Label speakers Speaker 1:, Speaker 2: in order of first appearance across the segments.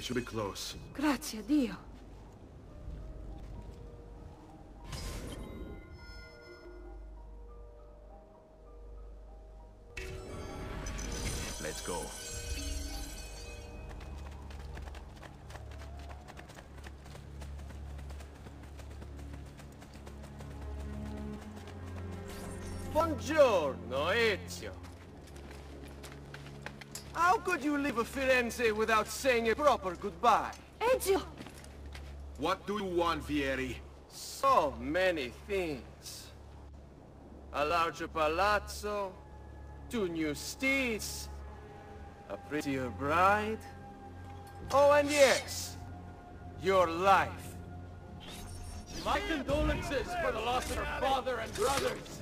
Speaker 1: should be close.
Speaker 2: Grazie a Dio.
Speaker 1: Let's go.
Speaker 3: Buongiorno, Ezio. How could you leave Firenze without saying a proper goodbye?
Speaker 2: Ezio!
Speaker 1: What do you want, Vieri?
Speaker 3: So many things. A larger palazzo, 2 new steeds, a prettier bride. Oh, and yes, your life.
Speaker 4: My condolences for the loss of her father and brothers.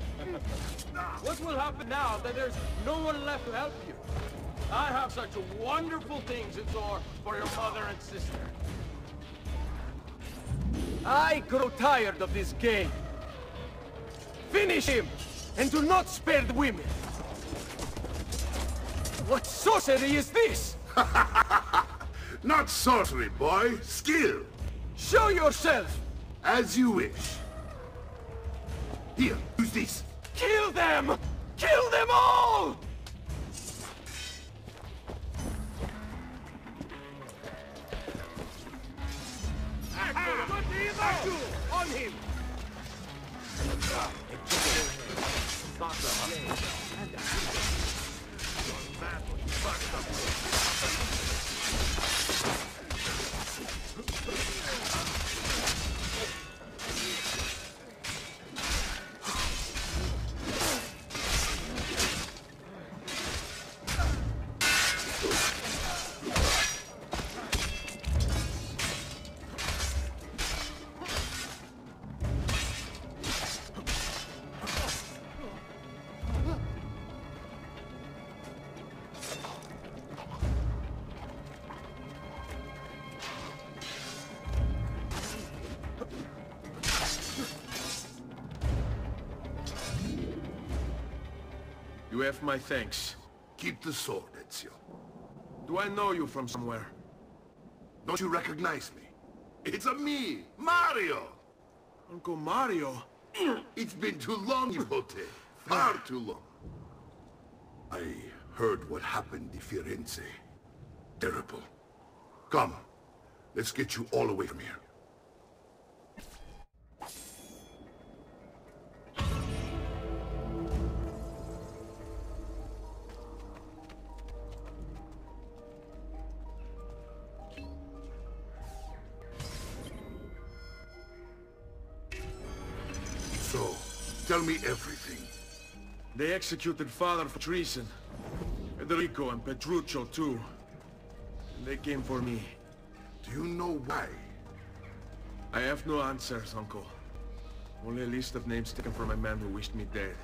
Speaker 4: What will happen now that there's no one left to help you? I have such wonderful things in store for your mother and sister.
Speaker 3: I grow tired of this game. Finish him, and do not spare the women. What sorcery is this?
Speaker 5: Not sorcery, boy. Skill.
Speaker 3: Show yourself!
Speaker 5: As you wish. Here, use this.
Speaker 3: Kill them! Kill them all! On him!
Speaker 1: You have my thanks.
Speaker 5: Keep the sword, Ezio.
Speaker 1: Do I know you from somewhere?
Speaker 5: Don't you recognize me? It's me, Mario!
Speaker 1: Uncle Mario?
Speaker 5: It's been too long, Nipote. Far too long. I heard what happened in Firenze. Terrible. Come, let's get you all away from here. So, tell me everything.
Speaker 1: They executed father for treason. Federico and Petruccio too. And they came for me.
Speaker 5: Do you know why?
Speaker 1: I have no answers, Uncle. Only a list of names taken from a man who wished me dead.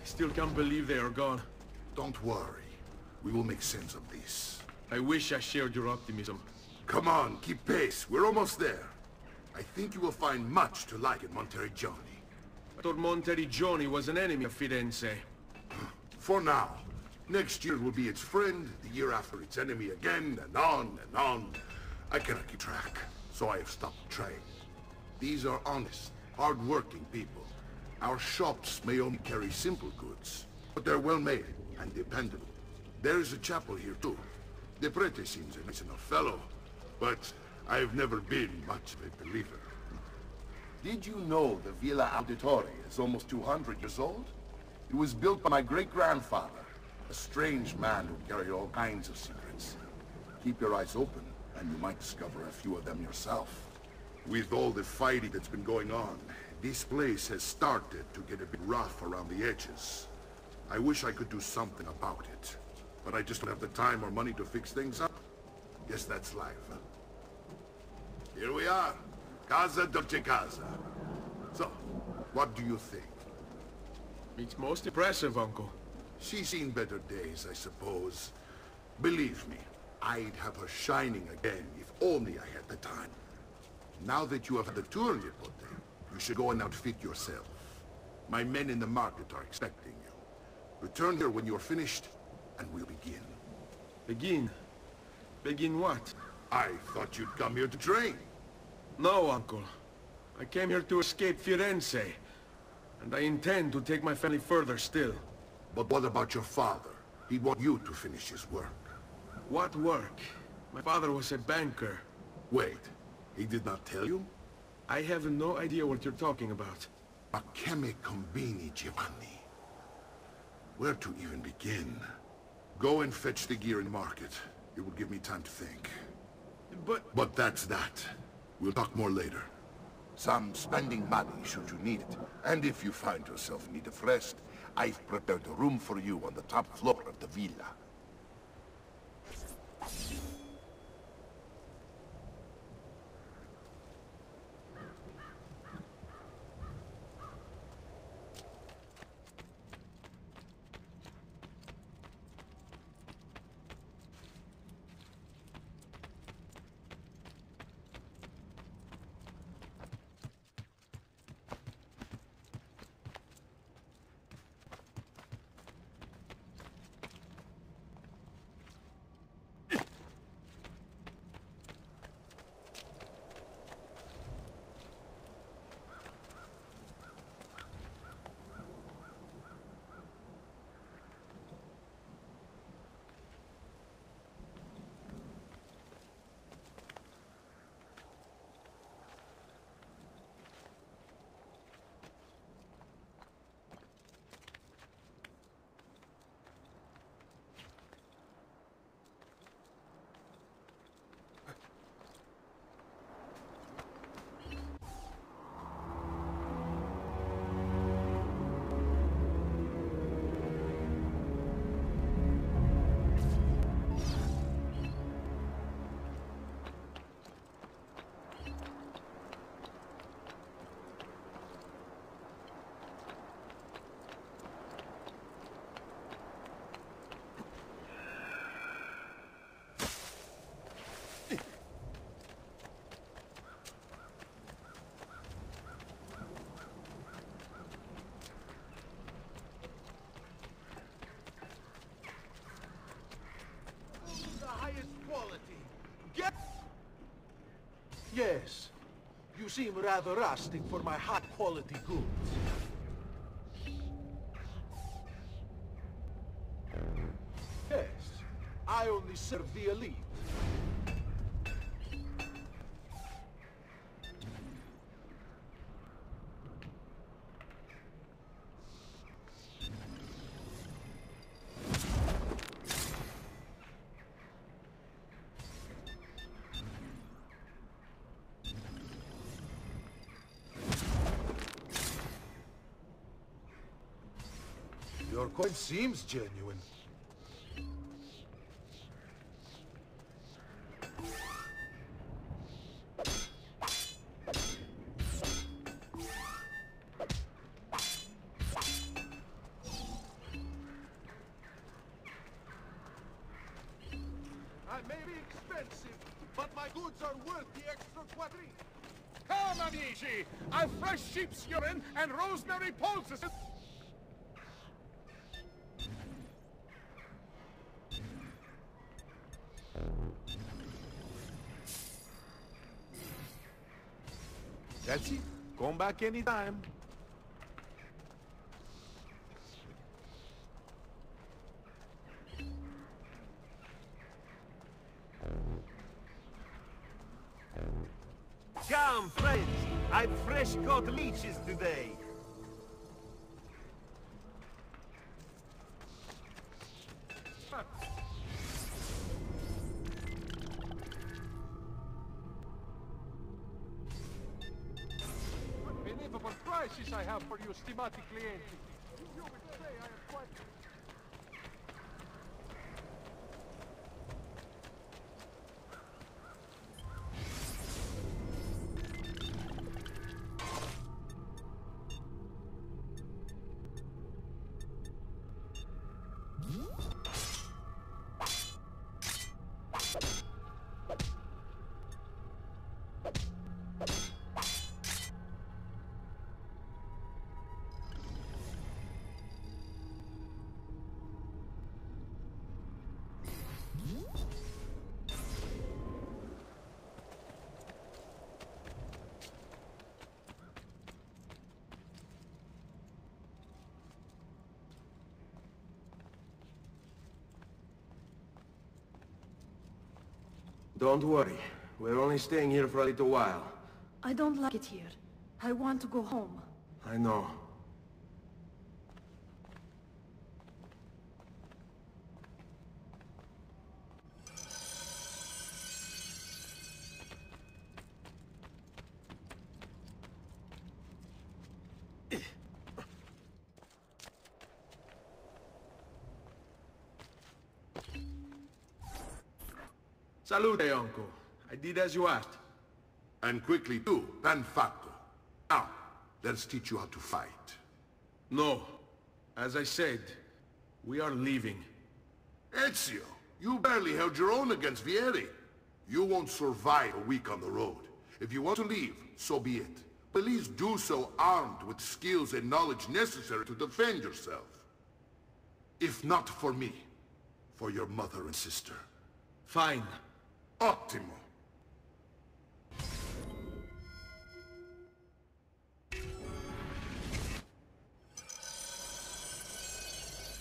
Speaker 1: I still can't believe they are gone.
Speaker 5: Don't worry. We will make sense of this.
Speaker 1: I wish I shared your optimism.
Speaker 5: Come on, keep pace. We're almost there. I think you will find much to like in Monteriggioni.
Speaker 1: I thought Monteriggioni was an enemy of Firenze.
Speaker 5: For now. Next year will be its friend, the year after its enemy again, and on and on. I cannot keep track, so I have stopped trying. These are honest, hard-working people. Our shops may only carry simple goods, but they're well-made and dependable. There is a chapel here too. The prete seems a nice enough fellow, but I've never been much of a believer.
Speaker 6: Did you know the Villa Auditore is almost 200 years old? It was built by my great-grandfather, a strange man who carried all kinds of secrets. Keep your eyes open, and you might discover a few of them yourself.
Speaker 5: With all the fighting that's been going on, this place has started to get a bit rough around the edges. I wish I could do something about it, but I just don't have the time or money to fix things up. Guess that's life, huh? Here we are. Casa, Dolce Casa. So, what do you think?
Speaker 1: It's most impressive, Uncle.
Speaker 5: She's seen better days, I suppose. Believe me, I'd have her shining again if only I had the time. Now that you have had the tour, Nipote, you should go and outfit yourself. My men in the market are expecting you. Return here when you're finished, and we'll begin.
Speaker 1: Begin? Begin what?
Speaker 5: I thought you'd come here to train.
Speaker 1: No, Uncle. I came here to escape Firenze. And I intend to take my family further still.
Speaker 5: But what about your father? He'd want you to finish his work.
Speaker 1: What work? My father was a banker.
Speaker 5: Wait, he did not tell you?
Speaker 1: I have no idea what you're talking about.
Speaker 5: A cheme combini, Giovanni. Where to even begin? Go and fetch the gear in the market. It will give me time to think. But that's that. We'll talk more later. Some spending money should you need it. And if you find yourself in need of rest, I've prepared a room for you on the top floor of the villa.
Speaker 2: Yes. You seem rather rustic for my high-quality goods. Yes. I only serve the elite. Your coin seems genuine. I may be expensive, but my goods are worth the extra quadrille.
Speaker 3: Come, amici! I've fresh sheep's urine and rosemary poultices. That's it. Come back anytime.
Speaker 7: Come, friends! I've fresh caught leeches today.
Speaker 3: Unbelievable prices I have for you, stimati clienti. You would say I am quite...
Speaker 1: Don't worry. We're only staying here for a little while.
Speaker 8: I don't like it here. I want to go home.
Speaker 1: I know. Salute, uncle. I did as you asked.
Speaker 5: And quickly too, ben fatto. Now, let's teach you how to fight.
Speaker 1: No. As I said, we are leaving.
Speaker 5: Ezio, you barely held your own against Vieri. You won't survive a week on the road. If you want to leave, so be it. But at least do so armed with skills and knowledge necessary to defend yourself. If not for me, for your mother and sister.
Speaker 1: Fine.
Speaker 5: Ottimo.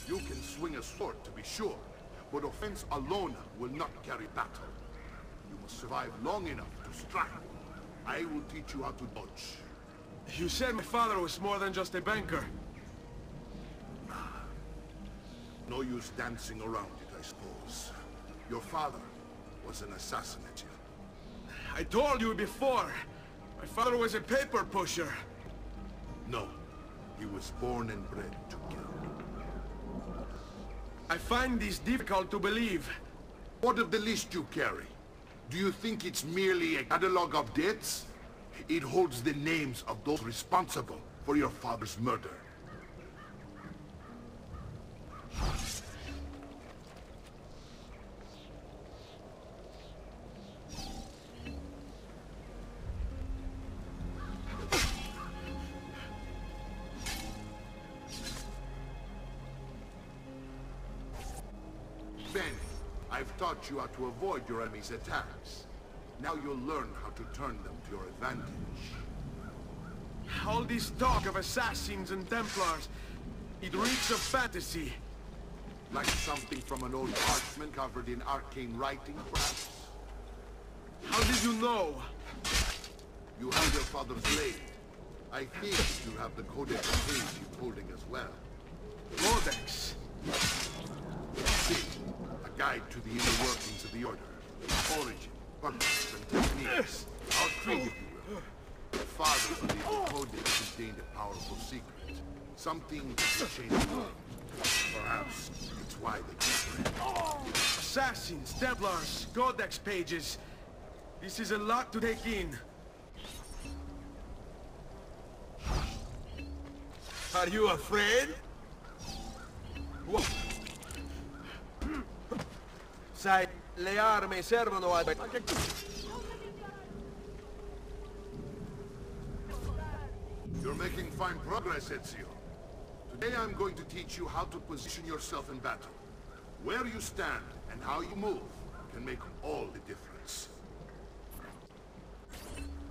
Speaker 5: You can swing a sword, to be sure, but offense alone will not carry battle. You must survive long enough to strike. I will teach you how to dodge.
Speaker 1: You said my father was more than just a banker.
Speaker 5: No use dancing around it, I suppose. Your father was an assassin, Ezio.
Speaker 1: I told you before. My father was a paper pusher.
Speaker 5: No, he was born and bred to kill.
Speaker 1: I find this difficult to believe.
Speaker 5: What of the list you carry? Do you think it's merely a catalog of debts? It holds the names of those responsible for your father's murder. Ben, I've taught you how to avoid your enemy's attacks. Now you'll learn how to turn them to your advantage.
Speaker 1: All this talk of assassins and Templars, it reeks of fantasy.
Speaker 5: Like something from an old parchment covered in arcane writing, perhaps?
Speaker 1: How did you know?
Speaker 5: You held your father's blade. I think you have the Codex page you're holding as well.
Speaker 1: Codex?
Speaker 5: A guide to the inner workings of the Order. Origin, purpose, and techniques. How true, if you will. Your father believed the Codex contained a powerful secret. Something to change the world. Perhaps it's why they keep it.
Speaker 1: Assassins, Templars, Codex pages. This is a lot to take in.
Speaker 3: Are you afraid? Sai, le armi servono a...
Speaker 5: You're making fine progress, Ezio. Today I'm going to teach you how to position yourself in battle. Where you stand and how you move can make all the difference.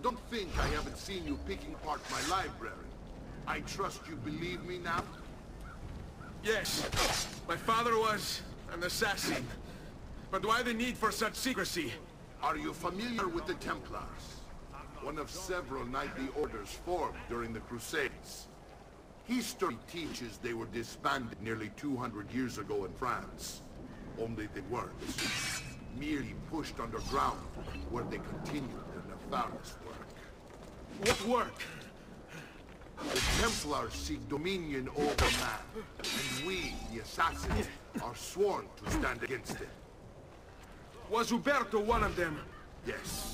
Speaker 5: Don't think I haven't seen you picking apart my library. I trust you believe me now?
Speaker 1: Yes, my father was an assassin. But why the need for such secrecy?
Speaker 5: Are you familiar with the Templars? One of several knightly orders formed during the Crusades. History teaches they were disbanded nearly 200 years ago in France. Only they weren't. Merely pushed underground, where they continued their nefarious work.
Speaker 1: What work?
Speaker 5: The Templars seek dominion over man, and we, the assassins, are sworn to stand against it.
Speaker 1: Was Uberto one of them?
Speaker 5: Yes.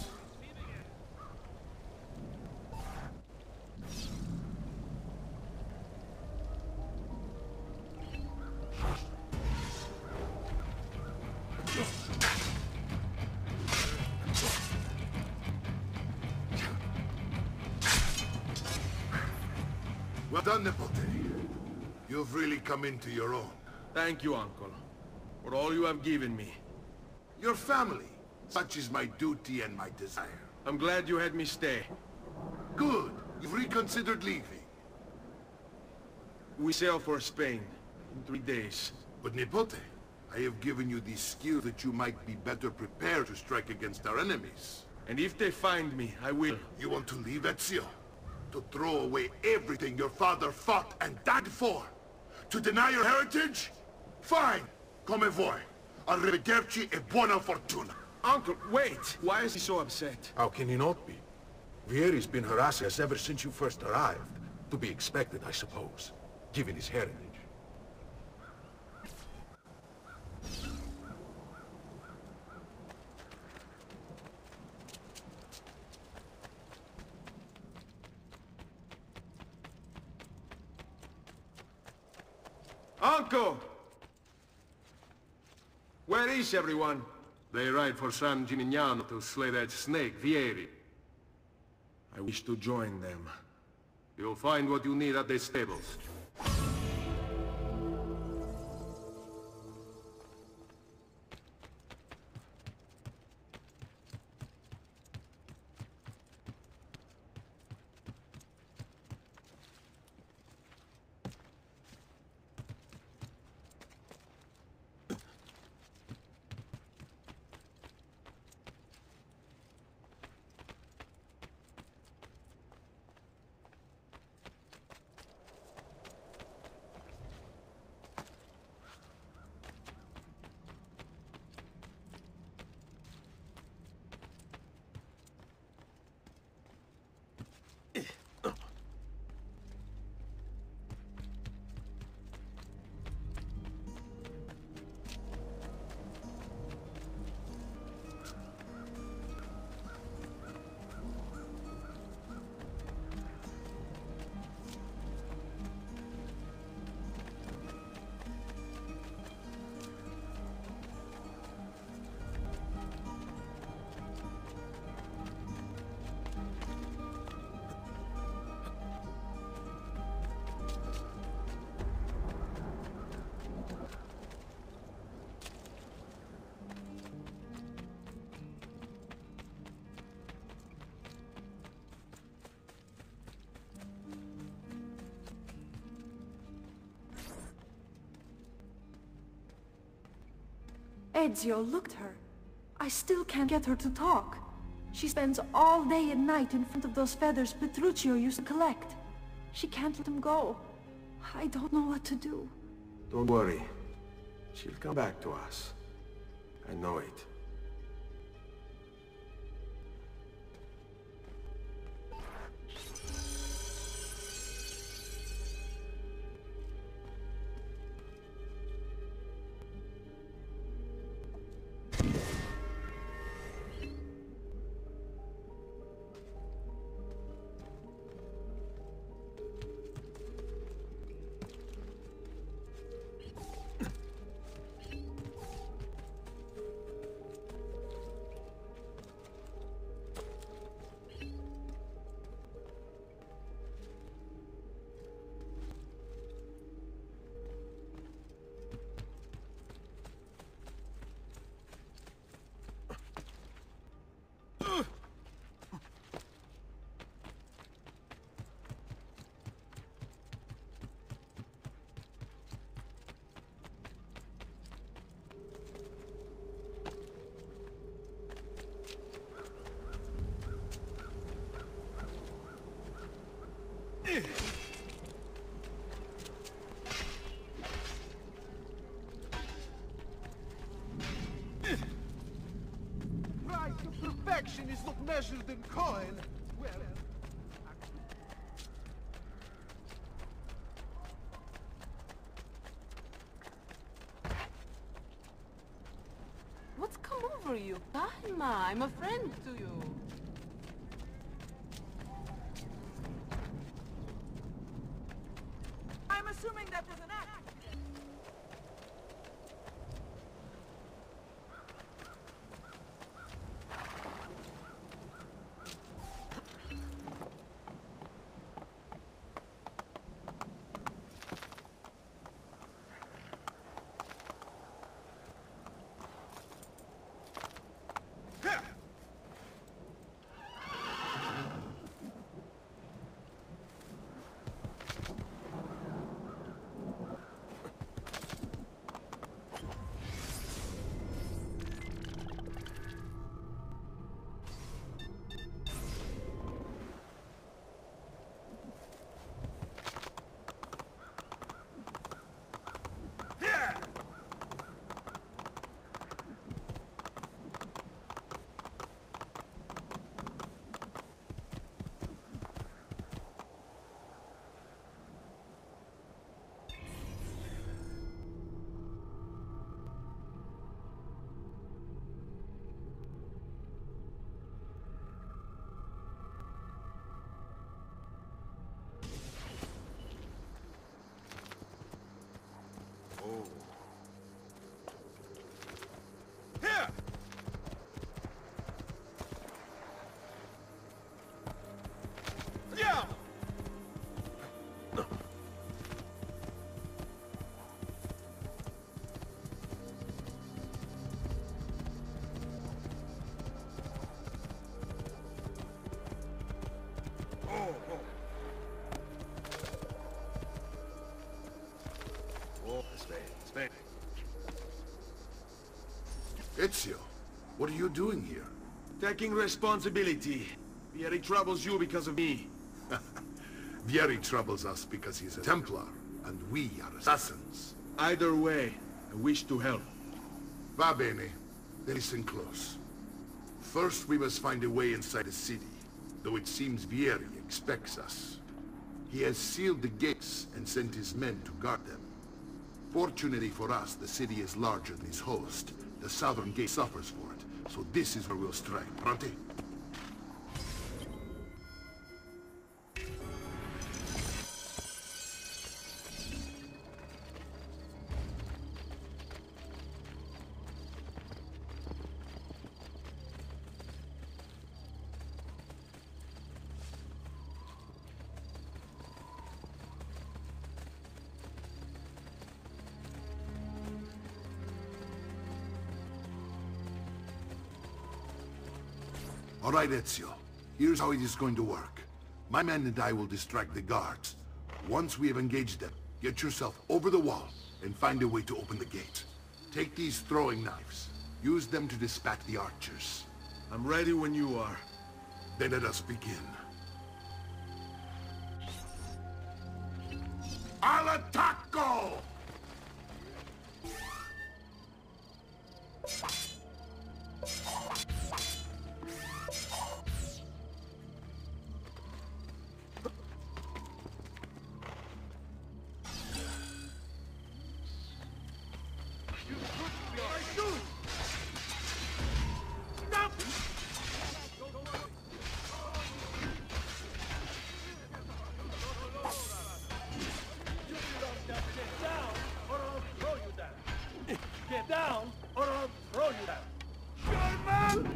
Speaker 5: Well done, Nipote. You've really come into your own.
Speaker 1: Thank you, Uncle, for all you have given me.
Speaker 5: Your family. Such is my duty and my desire.
Speaker 1: I'm glad you had me stay.
Speaker 5: Good. You've reconsidered leaving.
Speaker 1: We sail for Spain in 3 days.
Speaker 5: But Nipote, I have given you these skills that you might be better prepared to strike against our enemies.
Speaker 1: And if they find me, I will.
Speaker 5: You want to leave, Ezio? To throw away everything your father fought and died for? To deny your heritage? Fine! Come vuoi. Arrivederci e buona fortuna.
Speaker 1: Uncle, wait! Why is he so upset?
Speaker 2: How can he not be? Vieri's been harassing us ever since you first arrived. To be expected, I suppose, given his heritage.
Speaker 1: Uncle! Where is everyone?
Speaker 9: They ride for San Gimignano to slay that snake, Vieri.
Speaker 1: I wish to join them.
Speaker 9: You'll find what you need at the stables.
Speaker 8: Ezio, look at her. I still can't get her to talk. She spends all day and night in front of those feathers Petruchio used to collect. She can't let them go. I don't know what to do.
Speaker 1: Don't worry. She'll come back to us. I know it.
Speaker 2: Price of perfection is not measured in coin. Well,
Speaker 10: What's come over you? Daima, I'm a friend to you. I'm assuming that was an act.
Speaker 5: Ezio, what are you doing here?
Speaker 1: Taking responsibility. Vieri troubles you because of me.
Speaker 5: Vieri troubles us because he's a Templar, and we are assassins.
Speaker 1: Either way, I wish to help.
Speaker 5: Va bene. Then listen close. First, we must find a way inside the city, though it seems Vieri expects us. He has sealed the gates and sent his men to guard them. Fortunately for us, the city is larger than its host. The southern gate suffers for it, so this is where we'll strike. Pronti? All right, Ezio. Here's how it is going to work. My men and I will distract the guards. Once we have engaged them, get yourself over the wall and find a way to open the gate. Take these throwing knives. Use them to dispatch the archers.
Speaker 1: I'm ready when you are.
Speaker 5: Then let us begin. Al attacco!
Speaker 4: Get down, or I'll throw you down. German!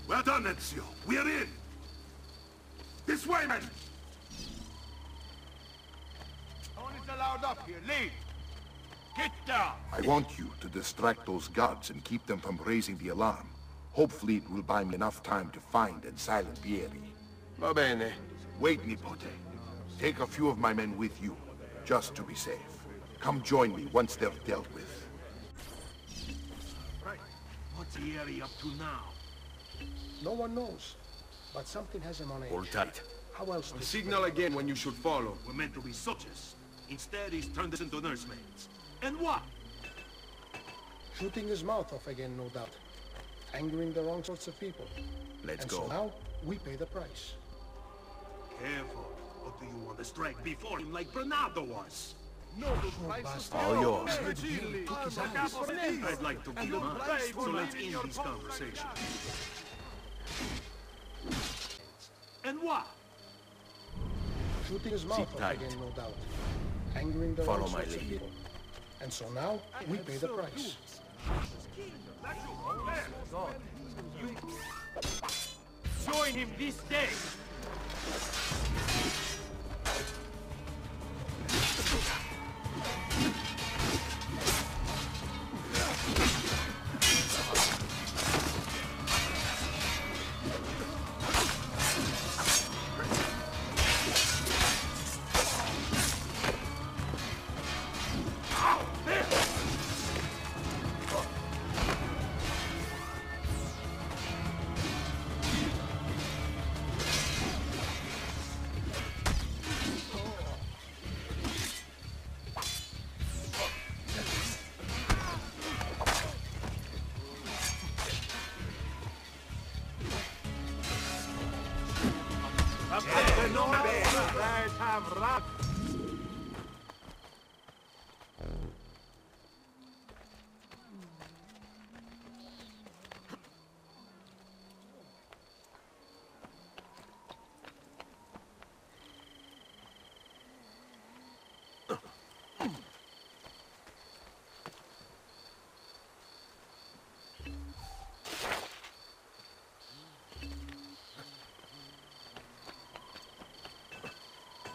Speaker 5: Well done, Ezio. We're in. This way, men!
Speaker 7: No one is allowed up here. Leave! Get down!
Speaker 6: I want you to distract those guards and keep them from raising the alarm. Hopefully it will buy me enough time to find and silence Vieri.
Speaker 3: Va bene.
Speaker 6: Wait, Nipote. Take a few of my men with you, just to be safe. Come join me once they're dealt with.
Speaker 7: Right. What's Vieri up to now?
Speaker 11: No one knows, but something has him on edge.
Speaker 3: Hold tight.
Speaker 11: How else?
Speaker 1: Signal again when you should follow.
Speaker 7: We're meant to be soldiers. Instead, he's turned us into nursemaids. And what?
Speaker 11: Shooting his mouth off again, no doubt. Angering the wrong sorts of people.
Speaker 3: Let's
Speaker 11: and
Speaker 3: go.
Speaker 11: So now, we pay the price.
Speaker 7: Careful. Or do you want to strike before him like Bernardo was?
Speaker 11: No, bastard.
Speaker 3: All yours.
Speaker 7: I'd like to be mine, so let's end this conversation. And what?
Speaker 11: Shooting his mouth off
Speaker 3: tight.
Speaker 11: again, no doubt. Angering the
Speaker 3: Follow
Speaker 11: wrong
Speaker 3: my
Speaker 11: sorts of
Speaker 3: lead.
Speaker 11: people. And so now, we pay the price.
Speaker 4: Join him this day.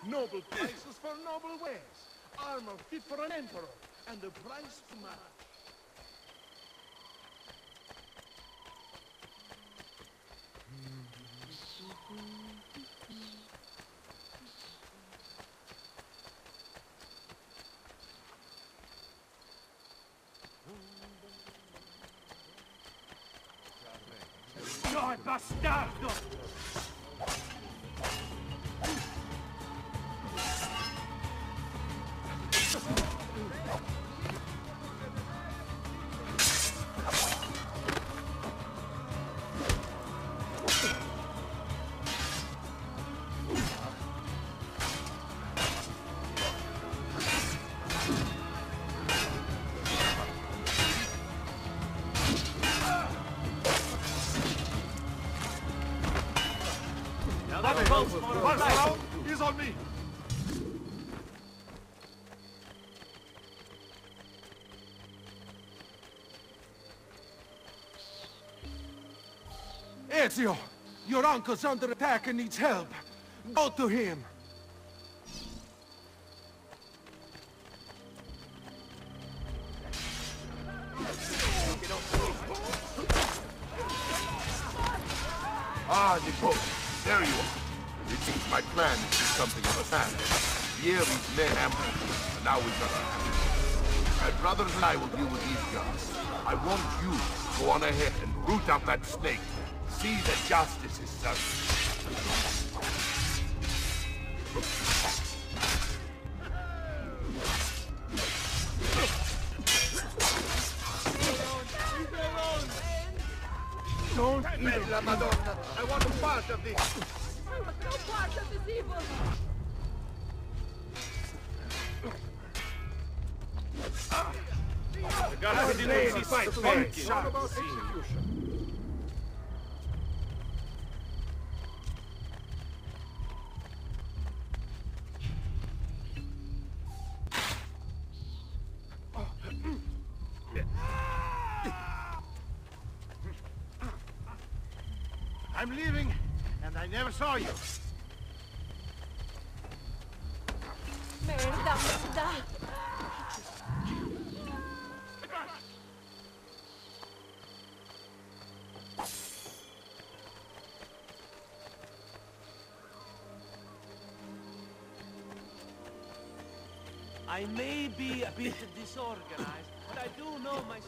Speaker 7: Noble prices for noble wares. Armor fit for an emperor, and the price to match.
Speaker 3: Dai, bastardo!
Speaker 7: He's on me!
Speaker 3: Ezio! Your uncle's under attack and needs help. Go to him!
Speaker 6: Ah, Nico, there you are. It seems my plan is something of a family. Vieri's men ambushed us, and now we've got to My brothers and I will deal with these guys. I want you to go on ahead and root out that snake. See that justice is served.
Speaker 3: Don't eat la Madonna! I want a part of this!
Speaker 10: I want no part of this evil!
Speaker 3: The gods lady fight fair! What about execution?
Speaker 7: I'm leaving, and I never saw you.
Speaker 10: Merda, merda!
Speaker 4: I may be a bit disorganized, but I do know my...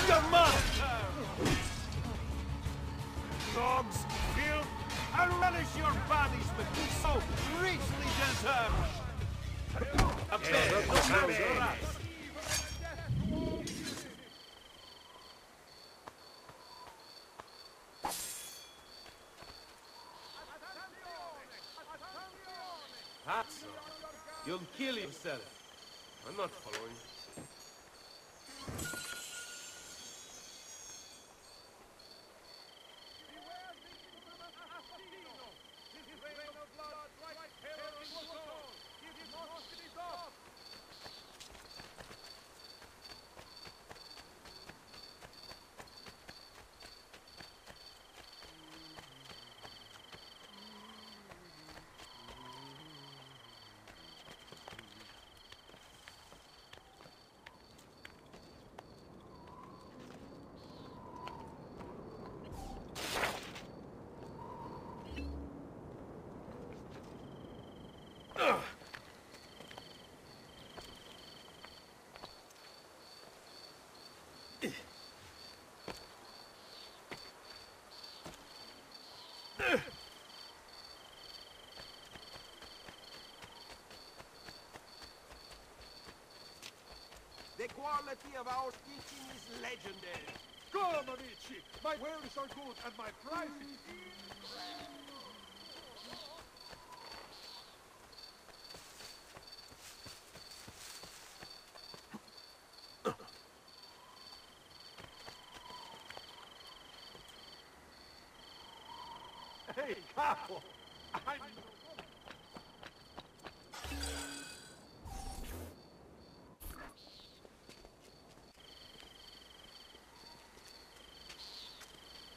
Speaker 7: your mouth! Dogs, filth, and relish your banishment, so richly deserved!
Speaker 4: Hazzo, you'll kill yourself.
Speaker 9: I'm not following.
Speaker 7: The quality of our teaching is legendary.
Speaker 5: Come, amici! My wares are good and my prices...
Speaker 7: Hey, capo!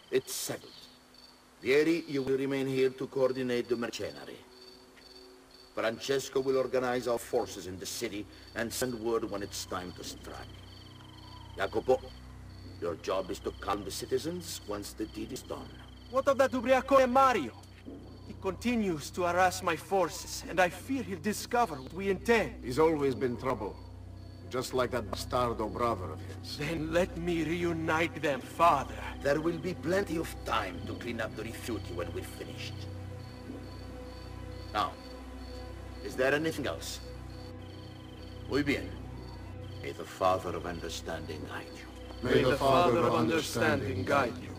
Speaker 6: It's settled. Vieri, you will remain here to coordinate the mercenary. Francesco will organize our forces in the city and send word when it's time to strike. Jacopo, your job is to calm the citizens once the deed is done.
Speaker 3: What of that ubriaco Mario? He continues to harass my forces, and I fear he'll discover what we intend.
Speaker 11: He's always been trouble. Just like that bastardo brother of his.
Speaker 3: Then let me reunite them, father.
Speaker 6: There will be plenty of time to clean up the Rifiuti when we're finished. Now, is there anything else? Muy bien. May the Father of Understanding guide you.
Speaker 3: May the Father of Understanding guide you.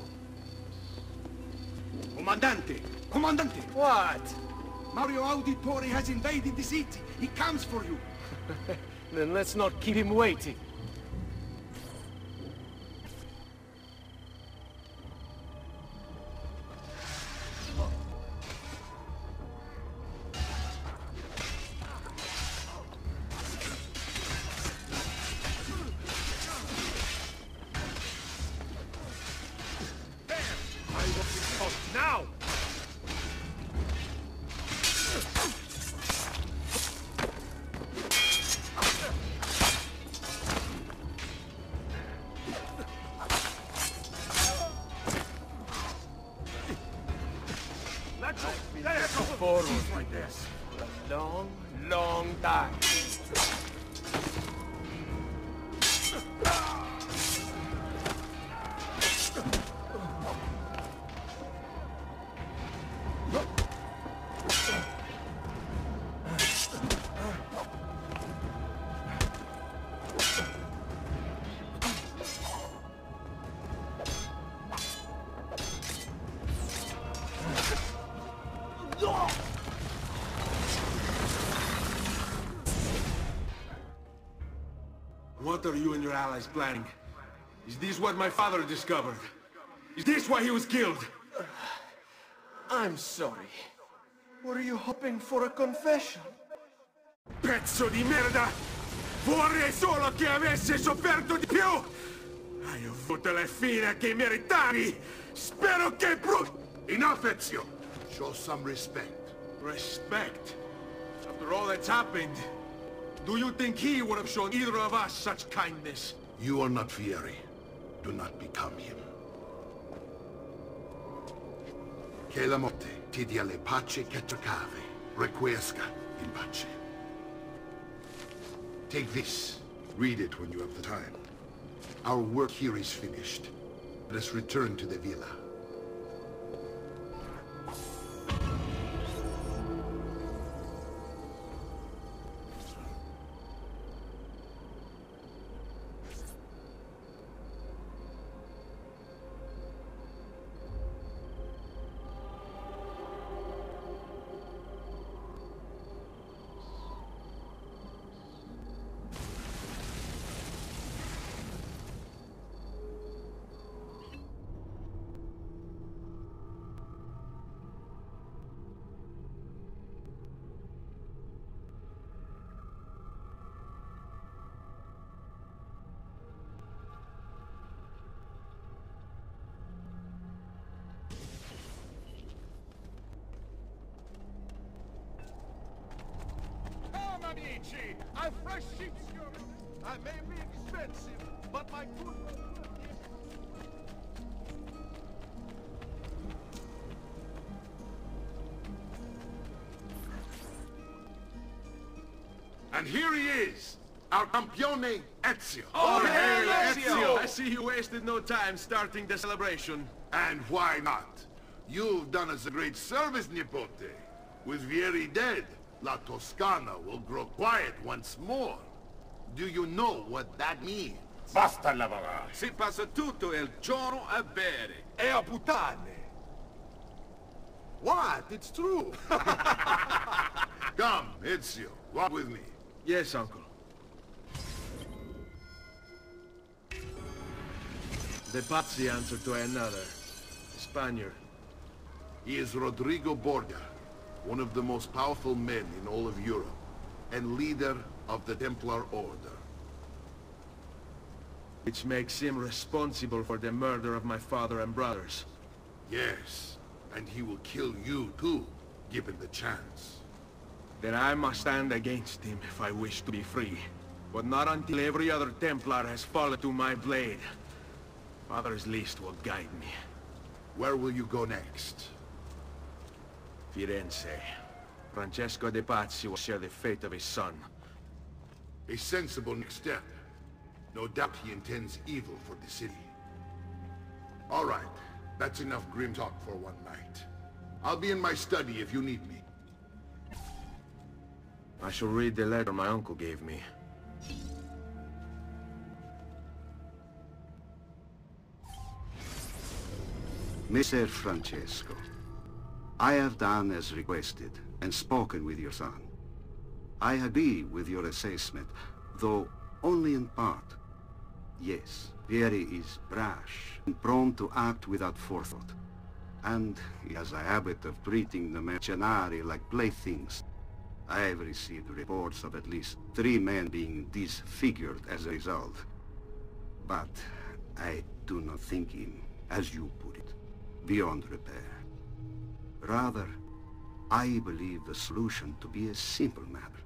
Speaker 7: Comandante! Comandante!
Speaker 3: What?
Speaker 7: Mario Auditore has invaded the city. He comes for you.
Speaker 3: Then let's not keep him waiting.
Speaker 7: Now!
Speaker 3: Forward like this for a long, long time.
Speaker 1: What are you and your allies planning? Is this what my father discovered? Is this why he was killed?
Speaker 3: I'm sorry. Were you hoping for a confession?
Speaker 1: Pezzo di merda! Vorrei solo che avesse sofferto di più! Hai avuto la fine che meritavi! Spero che
Speaker 5: Enough, Ezio! Show some respect.
Speaker 1: Respect? After all that's happened, do you think he would have shown either of us such kindness?
Speaker 5: You are not Fieri. Do not become him. Che la morte ti dia le pace che cercavi. Requiescat in pace. Take this. Read it when you have the time. Our work here is finished. Let us return to the villa.
Speaker 7: Amici, a fresh sheep's urine. I may be expensive, but my good...
Speaker 5: And here he is, our campione Ezio.
Speaker 9: Oh, hail Ezio! I see you wasted no time starting the celebration.
Speaker 5: And why not? You've done us a great service, Nipote. With Vieri dead, La Toscana will grow quiet once more. Do you know what that means?
Speaker 1: Basta lavorare.
Speaker 9: Si passa tutto il giorno a bere.
Speaker 1: E a puttane. What? It's true.
Speaker 5: Come, Ezio, walk with me.
Speaker 9: Yes, uncle. The Pazzi answer to another. Spaniard.
Speaker 5: He is Rodrigo Borgia, one of the most powerful men in all of Europe, and leader of the Templar Order.
Speaker 9: Which makes him responsible for the murder of my father and brothers.
Speaker 5: Yes, and he will kill you too, given the chance.
Speaker 9: Then I must stand against him if I wish to be free. But not until every other Templar has fallen to my blade. Father's list will guide me.
Speaker 5: Where will you go next?
Speaker 9: Firenze. Francesco de Pazzi will share the fate of his son.
Speaker 5: A sensible next step. No doubt he intends evil for the city. All right, that's enough grim talk for one night. I'll be in my study if you need me.
Speaker 9: I shall read the letter my uncle gave me.
Speaker 12: Messer Francesco, I have done as requested and spoken with your son. I agree with your assessment, though only in part. Yes, Vieri is brash and prone to act without forethought. And he has a habit of treating the mercenari like playthings. I have received reports of at least 3 men being disfigured as a result. But I do not think him, as you put it, beyond repair. Rather, I believe the solution to be a simple matter.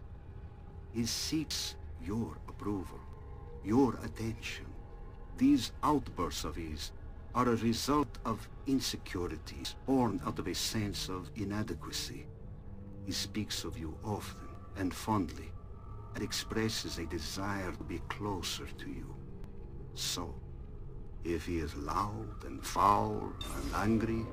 Speaker 12: He seeks your approval, your attention. These outbursts of his are a result of insecurities born out of a sense of inadequacy. He speaks of you often and fondly, and expresses a desire to be closer to you. So, if he is loud and foul and angry,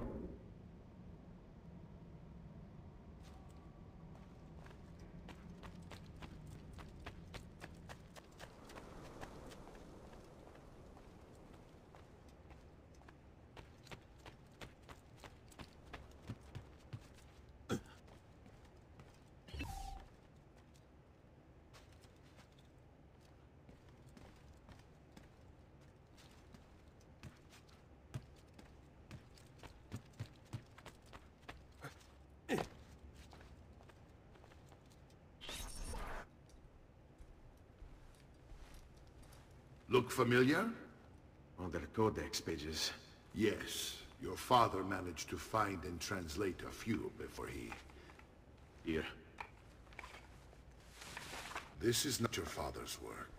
Speaker 5: Look familiar?
Speaker 9: On their codex pages.
Speaker 5: Yes. Your father managed to find and translate a few before he...
Speaker 9: Here.
Speaker 5: This is not your father's work.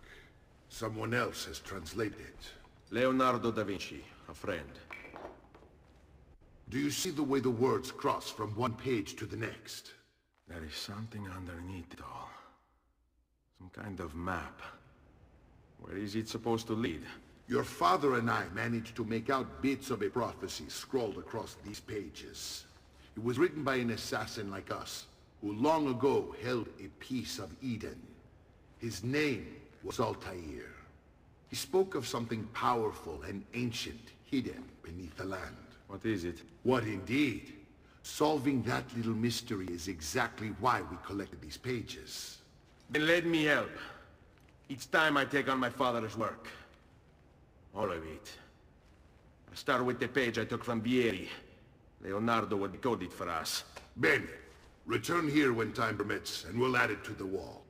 Speaker 5: Someone else has translated it.
Speaker 9: Leonardo da Vinci, a friend.
Speaker 5: Do you see the way the words cross from one page to the next?
Speaker 9: There is something underneath it all. Some kind of map. Where is it supposed to lead?
Speaker 5: Your father and I managed to make out bits of a prophecy scrawled across these pages. It was written by an assassin like us, who long ago held a piece of Eden. His name was Altair. He spoke of something powerful and ancient hidden beneath the land.
Speaker 9: What is it?
Speaker 5: What indeed? Solving that little mystery is exactly why we collected these pages.
Speaker 9: Then let me help. Each time I take on my father's work. All of it. I'll start with the page I took from Vieri. Leonardo will decode it for us.
Speaker 5: Bene. Return here when time permits, and we'll add it to the wall.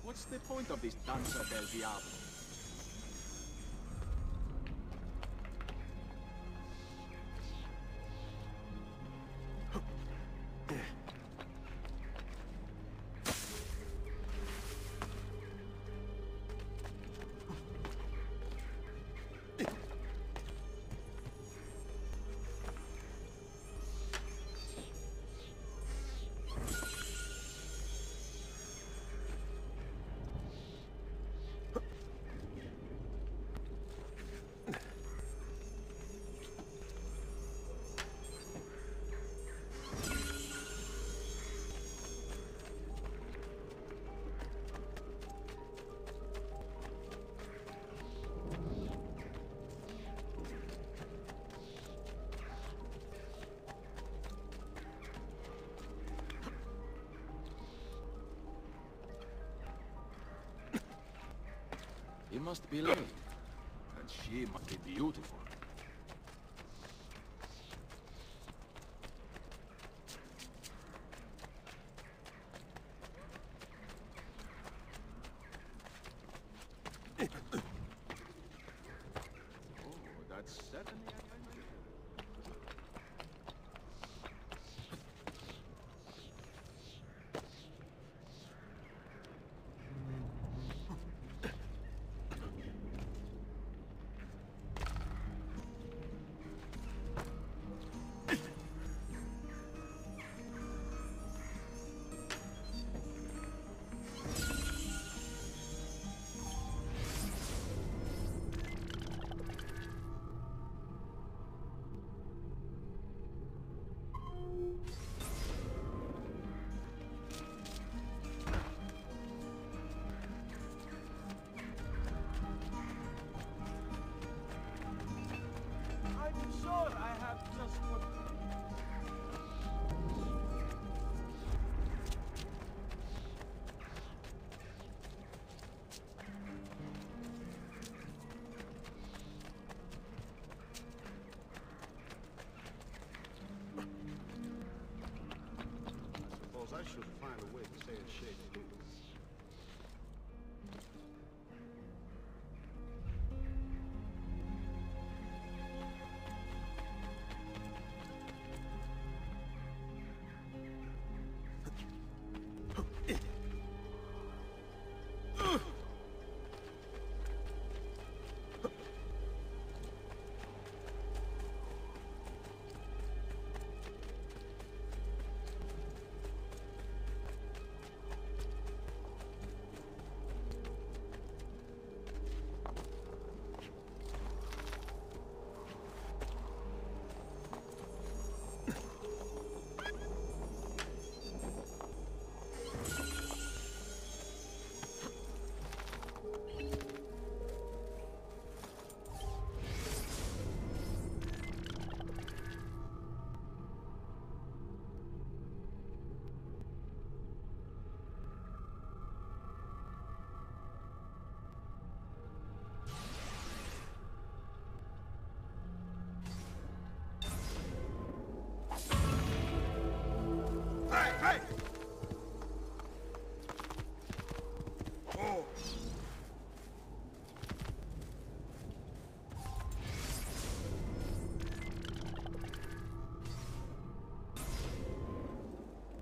Speaker 4: What's the point of this Danza del Diablo?
Speaker 13: He must be late. And she must be beautiful. Oh, that's certainly...
Speaker 12: I should find a way to stay in shape too.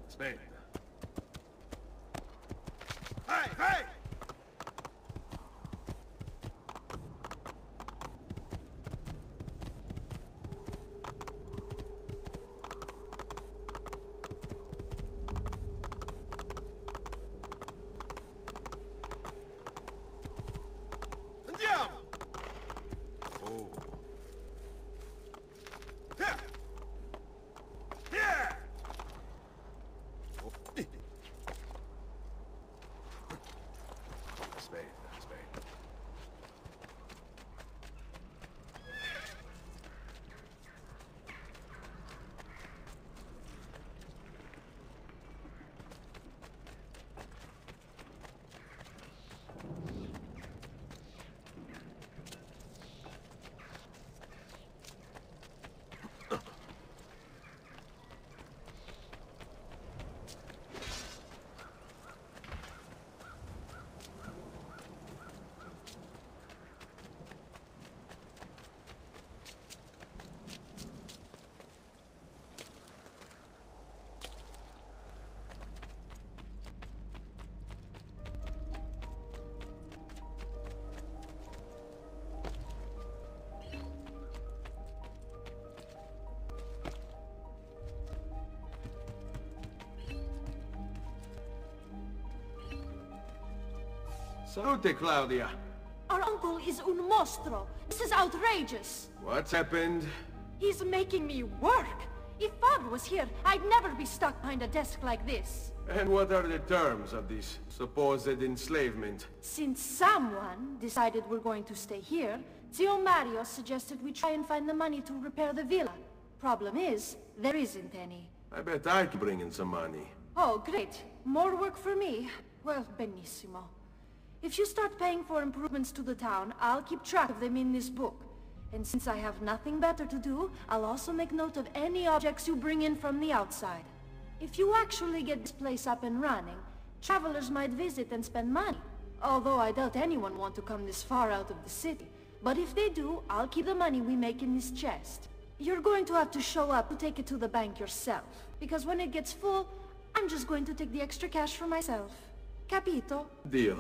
Speaker 9: Spain.
Speaker 1: Hey, hey! Andiamo!
Speaker 9: Oh.
Speaker 1: Here! Here!
Speaker 9: Spain, Spain. Salute, Claudia.
Speaker 8: Our uncle is un mostro. This is outrageous.
Speaker 9: What's happened?
Speaker 8: He's making me work. If Father was here, I'd never be stuck behind a desk like this.
Speaker 9: And what are the terms of this supposed enslavement?
Speaker 8: Since someone decided we're going to stay here, Zio Mario suggested we try and find the money to repair the villa. Problem is, there isn't any.
Speaker 9: I bet I can bring in some money.
Speaker 8: Oh, great. More work for me. Well, benissimo. If you start paying for improvements to the town, I'll keep track of them in this book. And since I have nothing better to do, I'll also make note of any objects you bring in from the outside. If you actually get this place up and running, travelers might visit and spend money. Although I doubt anyone want to come this far out of the city. But if they do, I'll keep the money we make in this chest. You're going to have to show up to take it to the bank yourself. Because when it gets full, I'm just going to take the extra cash for myself. Capito?
Speaker 9: Deal.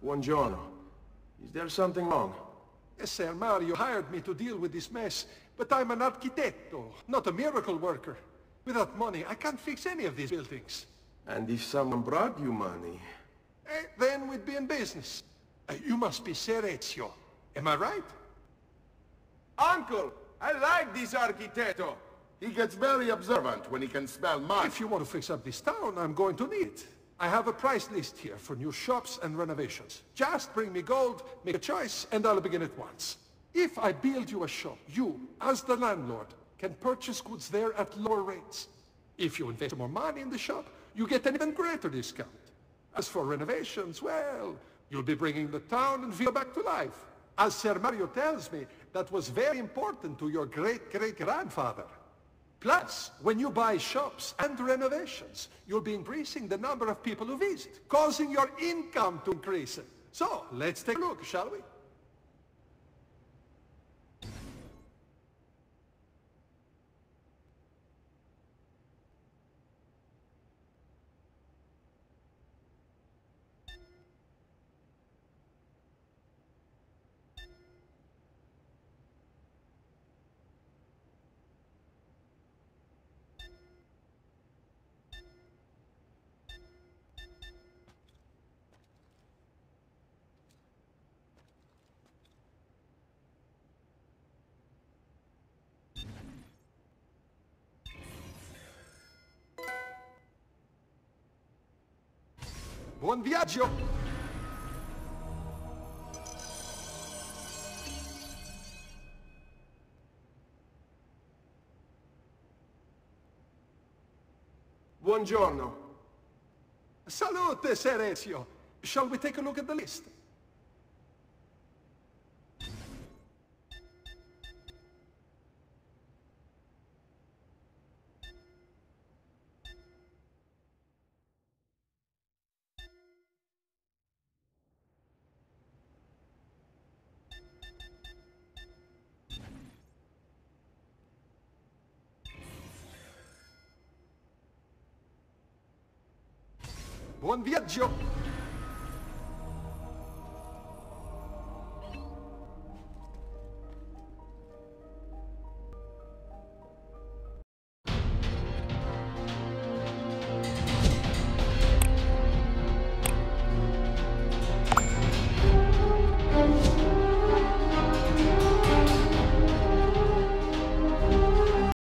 Speaker 9: Buongiorno. Is there something wrong?
Speaker 11: Yes, Sir Mario hired me to deal with this mess, but I'm an architetto, not a miracle worker. Without money, I can't fix any of these buildings.
Speaker 9: And if someone brought you money?
Speaker 11: Then we'd be in business. You must be Ser Ezio. Am I right?
Speaker 9: Uncle! I like this architetto!
Speaker 6: He gets very observant when he can smell mud.
Speaker 11: If you want to fix up this town, I'm going to need it. I have a price list here for new shops and renovations. Just bring me gold, make a choice, and I'll begin at once. If I build you a shop, you, as the landlord, can purchase goods there at lower rates. If you invest more money in the shop, you get an even greater discount. As for renovations, well, you'll be bringing the town and villa back to life. As Sir Mario tells me, that was very important to your great-great-grandfather. Plus, when you buy shops and renovations, you'll be increasing the number of people who visit, causing your income to increase. So, let's take a look, shall we? Buon viaggio!
Speaker 9: Buongiorno.
Speaker 11: Salute, Ser Ezio. Shall we take a look at the list? Buon viaggio!